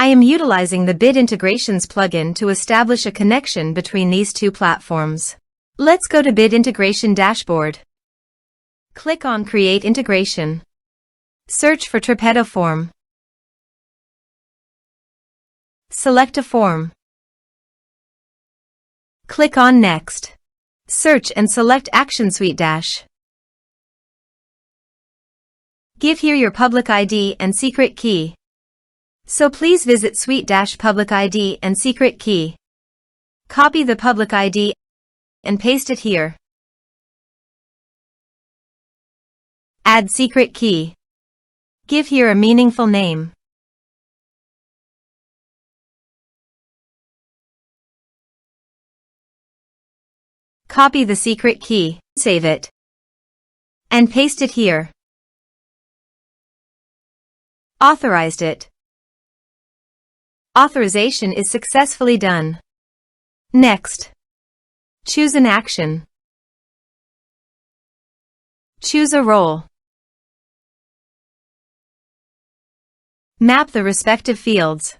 I am utilizing the Bit Integrations plugin to establish a connection between these two platforms. Let's go to Bit Integration Dashboard. Click on Create Integration. Search for Tripetto Form. Select a form. Click on Next. Search and select Action SuiteDash. Give here your public ID and secret key. So please visit SuiteDash public ID and secret key. Copy the public ID and paste it here. Add secret key. Give here a meaningful name. Copy the secret key, save it, and paste it here. Authorized it. Authorization is successfully done. Next. Choose an action. Choose a role. Map the respective fields.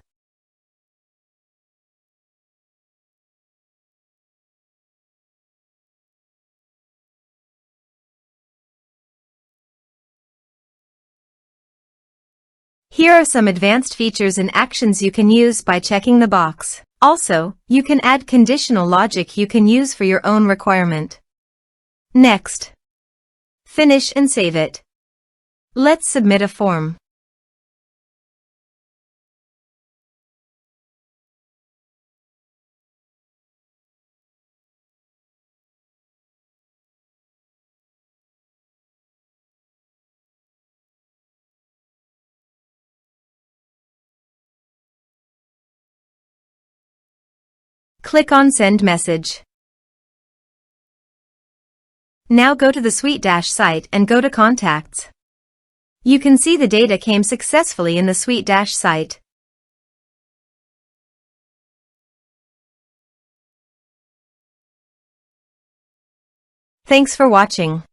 Here are some advanced features and actions you can use by checking the box. Also, you can add conditional logic you can use for your own requirement. Next. Finish and save it. Let's submit a form. Click on Send Message. Now go to the SuiteDash site and go to Contacts. You can see the data came successfully in the SuiteDash site. Thanks for watching.